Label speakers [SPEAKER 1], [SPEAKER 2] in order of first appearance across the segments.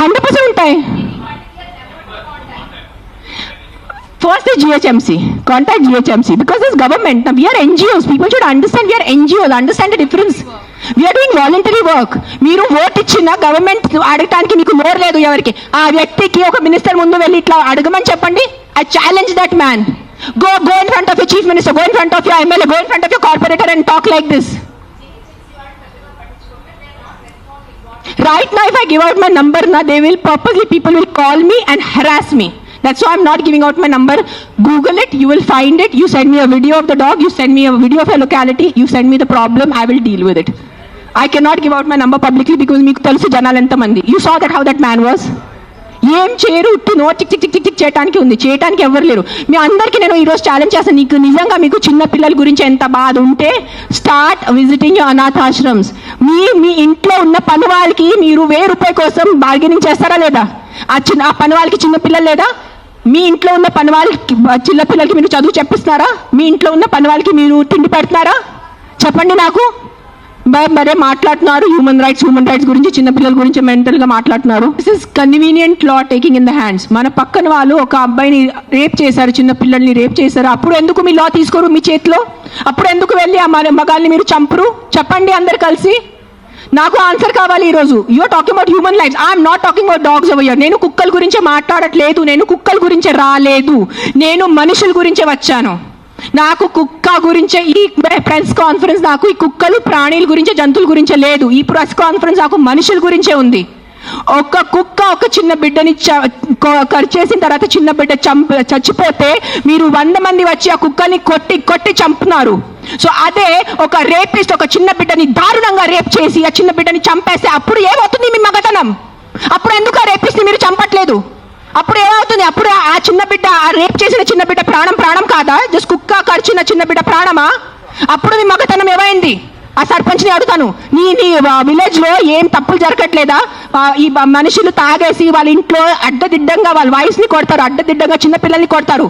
[SPEAKER 1] 100% ఉంటాయి. First is GHMC. Contact GHMC because it's government. Now we are NGOs. People should understand we are NGOs. Understand the difference. We are doing voluntary work. మీరు vote ఇచ్చిన government అడగటానికి మీకు నోరు లేదు ఎవరికి. ఆ వ్యక్తికి ఒక మినిస్టర్ ముందు వెళ్ళి ఇట్లా అడగమని చెప్పండి. I challenge that man. Go in front of your chief minister. Go in front of your MLA. Go in front of your corporator and talk like this. Right now, if I give out my number, they will purposely people will call me and harass me. That's why I'm not giving out my number. Google it, you will find it. You send me a video of the dog, you send me a video of your locality, you send me the problem, I will deal with it. I cannot give out my number publicly because meeku telusu janalu enta mandi. You saw that how that man was. ఏం చేయరు, ఉట్టి no చిక్ చిక్ చిక్ చిక్ చేయడానికి ఉంది, చేయడానికి ఎవరు లేరు. మీ అందరికీ నేను ఈరోజు ఛాలెంజ్ చేస్తాను. నీకు నిజంగా మీకు చిన్న పిల్లల గురించి ఎంత బాధ ఉంటే స్టార్ట్ విజిటింగ్ యువర్ అనాథాశ్రమ్స్. మీ ఇంట్లో ఉన్న పని వాళ్ళకి మీరు ₹1000 కోసం బార్గెనింగ్ చేస్తారా లేదా? ఆ పని వాళ్ళకి చిన్న పిల్లలు లేదా? మీ ఇంట్లో ఉన్న పని వాళ్ళకి చిన్న పిల్లలకి మీరు చదువు చెప్పిస్తున్నారా? మీ ఇంట్లో ఉన్న పని వాళ్ళకి మీరు తిండి పెడుతున్నారా? చెప్పండి నాకు. మరే మాట్లాడుతున్నారు హ్యూమన్ రైట్స్ గురించి, చిన్నపిల్లల గురించి మెంటల్గా మాట్లాడుతున్నారు. This is convenient law taking in the hands. మన పక్కన వాళ్ళు ఒక అబ్బాయిని రేప్ చేశారు, చిన్న పిల్లల్ని రేప్ చేశారు. అప్పుడు ఎందుకు మీ లా తీసుకోరు మీ చేతిలో? అప్పుడు ఎందుకు వెళ్ళి ఆ మగాల్ని మీరు చంపరు? చెప్పండి అందరు కలిసి. నాకు ఆన్సర్ కావాలి ఈరోజు. You're talking about human lifes. I'm not talking about dogs over here. నేను కుక్కల గురించే మాట్లాడట్లేదు, నేను కుక్కల గురించే రాలేదు, నేను మనుషుల గురించే వచ్చాను. నాకు కుక్క గురించే ఈ ప్రెస్ కాన్ఫరెన్స్, నాకు ఈ కుక్కలు ప్రాణుల గురించే జంతువుల గురించే లేదు. ఈ ప్రెస్ కాన్ఫరెన్స్ నాకు మనుషుల గురించే ఉంది. ఒక కుక్క ఒక చిన్న బిడ్డని కరిచేసిన తర్వాత చిన్న బిడ్డ చచ్చిపోతే మీరు 100 మంది వచ్చి ఆ కుక్కని కొట్టి చంపుతున్నారు. సో అదే ఒక రేపిస్ట్ ఒక చిన్న బిడ్డని దారుణంగా రేప్ చేసి ఆ చిన్న బిడ్డని చంపేస్తే అప్పుడు ఏమవుతుంది మీ మగతనం? అప్పుడు ఎందుకు ఆ రేపిస్ట్ని మీరు చంపట్లేదు? అప్పుడు ఏమవుతుంది? అప్పుడు ఆ చిన్న బిడ్డ, ఆ రేప్ చేసిన చిన్న బిడ్డ ప్రాణం కాదా? జస్ట్ కుక్క కరిచిన చిన్న బిడ్డ ప్రాణమా? అప్పుడు మీ మగతనం ఏమైంది? ఆ సర్పంచ్ని అడుగుతాను, నీ విలేజ్ లో ఏం తప్పులు జరగట్లేదా? ఈ మనుషులు తాగేసి వాళ్ళ ఇంట్లో అడ్డదిడ్డంగా వాళ్ళ వాయిస్ ని కొడతారు, అడ్డదిడ్డంగా చిన్న పిల్లల్ని కొడతారు.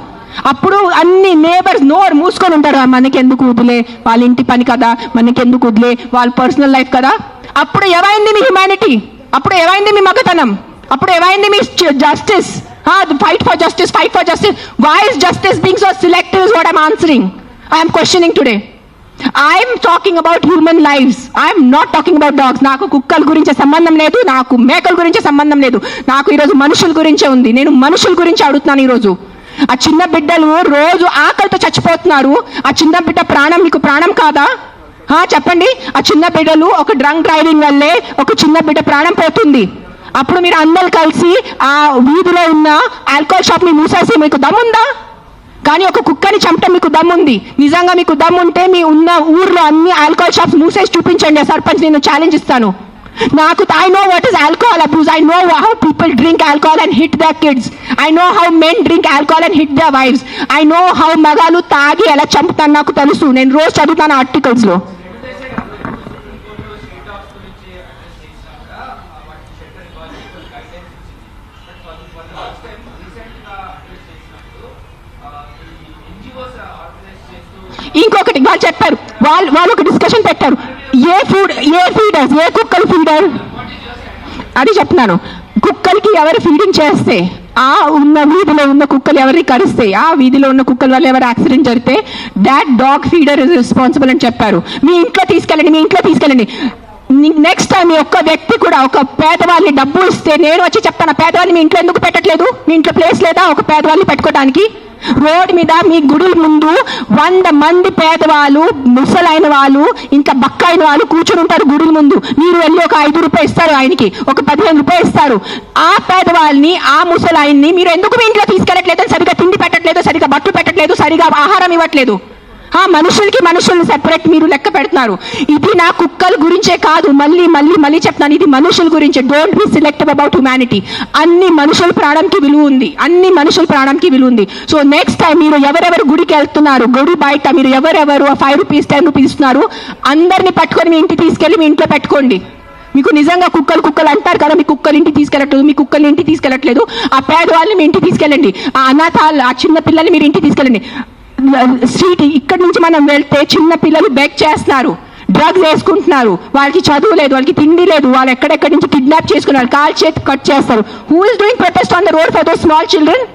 [SPEAKER 1] అప్పుడు అన్ని నేబర్స్ నోరు మూసుకొని ఉంటారు. మనకెందుకు వదిలే, వాళ్ళ ఇంటి పని కదా, మనకెందుకు వదిలే, వాళ్ళ పర్సనల్ లైఫ్ కదా. అప్పుడు ఏమైంది మీ హ్యుమానిటీ? అప్పుడు ఏమైంది మీ మగతనం? అప్పుడు ఏమైంది మీ justice? Fight for justice. Why is justice being so selective is what I'm answering. I am questioning today. I am talking about human lives. I am not talking about dogs. నాకు కుక్కల గురించి సంబంధం లేదు, నాకు మేకల గురించి సంబంధం లేదు. నాకు ఈరోజు మనుషుల గురించే ఉంది. నేను మనుషుల గురించి అడుగుతున్నాను ఈరోజు. ఆ చిన్న బిడ్డలు రోజు ఆకలితో చచ్చిపోతున్నారు. ఆ చిన్న బిడ్డ ప్రాణం మీకు ప్రాణం కాదా? చెప్పండి. ఆ చిన్న బిడ్డలు ఒక డ్రంక్ డ్రైవింగ్ వల్లే ఒక చిన్న బిడ్డ ప్రాణం పోతుంది. అప్పుడు మీరు అందరు కలిసి ఆ వీధిలో ఉన్న ఆల్కహాల్ షాప్ ని మూసేసి మీకు దమ్ముందా? కానీ ఒక కుక్కని చంపటం మీకు దమ్ముంది. నిజంగా మీకు దమ్ముంటే మీ ఉన్న ఊర్లో అన్ని ఆల్కహాల్ షాప్స్ మూసేసి చూపించండి. సర్పంచ్ నేను ఛాలెంజ్ ఇస్తాను. I know what is alcohol abuse. I know how people drink alcohol and hit their kids. I know how men drink alcohol and hit their wives. I know how మగాలు తాగి ఎలా చంపుతాను నాకు తెలుసు. నేను రోజు చదువుతాను ఆర్టికల్స్ లో. ఇంకొకటి వాళ్ళు చెప్పారు, వాళ్ళు ఒక డిస్కషన్ పెట్టారు. ఏ ఫీడర్స్, ఏ కుక్కలు ఫీడర్ అది చెప్తున్నాను. కుక్కలకి ఎవరు ఫీడింగ్ చేస్తే, ఆ ఉన్న వీధిలో ఉన్న కుక్కలు ఎవరిని కరిస్తే, ఆ వీధిలో ఉన్న కుక్కల వల్ల ఎవరు యాక్సిడెంట్ జరిగితే that dog feeder is responsible అని చెప్పారు. మీ ఇంట్లో తీసుకెళ్ళండి. నెక్స్ట్ టైం మీ ఒక్క వ్యక్తి కూడా ఒక పేదవాళ్ళని డబ్బు ఇస్తే నేను వచ్చి చెప్తాను, పేదవాళ్ళని మీ ఇంట్లో ఎందుకు పెట్టట్లేదు? మీ ఇంట్లో ప్లేస్ లేదా ఒక పేదవాళ్ళని పెట్టుకోవడానికి? రోడ్ మీద మీ గుడుల ముందు 100 మంది పేదవాళ్ళు, ముసలైన వాళ్ళు, ఇంకా బక్కైన వాళ్ళు కూర్చుని ఉంటారు గుడుల ముందు. మీరు వెళ్ళి ఒక ₹5 ఇస్తారు, ఆయనకి ఒక ₹15 ఇస్తారు. ఆ పేదవాళ్ళని, ఆ ముసలాయన్ని మీరు ఎందుకు మీ ఇంట్లో తీసుకెళ్ళట్లేదు? సరిగా తిండి పెట్టట్లేదు, సరిగా బట్టు పెట్టట్లేదు, సరిగా ఆహారం ఇవ్వట్లేదు. మనుషుల్ని సెపరేట్ మీరు లెక్క పెడుతున్నారు. ఇది నా కుక్కల గురించే కాదు, మళ్ళీ చెప్తాను, ఇది మనుషుల గురించే. Don't be selective about humanity. అన్ని మనుషుల ప్రాణంకి విలువ ఉంది. సో నెక్స్ట్ టైం మీరు ఎవరెవరు గుడికి వెళ్తున్నారు, గుడి బయట మీరు ఎవరెవరు ₹5 ₹10 ఇస్తున్నారు, అందరినీ పట్టుకొని మీ ఇంటికి తీసుకెళ్ళి మీ ఇంట్లో పెట్టుకోండి. మీకు నిజంగా కుక్కలు అంటారు కదా, మీ కుక్కలు ఇంటికి తీసుకెళ్ళట్లేదు, ఆ పేదవాళ్ళని మీ ఇంటికి తీసుకెళ్ళండి. ఆ అనాథాలు, ఆ చిన్న పిల్లల్ని మీరు ఇంటికి తీసుకెళ్ళండి. స్ట్రీట్ ఇక్కడి నుంచి మనం వెళ్తే చిన్న పిల్లలు బెగ్ చేస్తున్నారు, డ్రగ్స్ వేసుకుంటున్నారు, వాళ్ళకి చదువు లేదు, వాళ్ళకి తిండి లేదు, వాళ్ళు ఎక్కడెక్కడి నుంచి కిడ్నాప్ చేసుకున్నారు, కాల్ చేతి కట్ చేస్తారు. Who is doing protest on the road for those small children?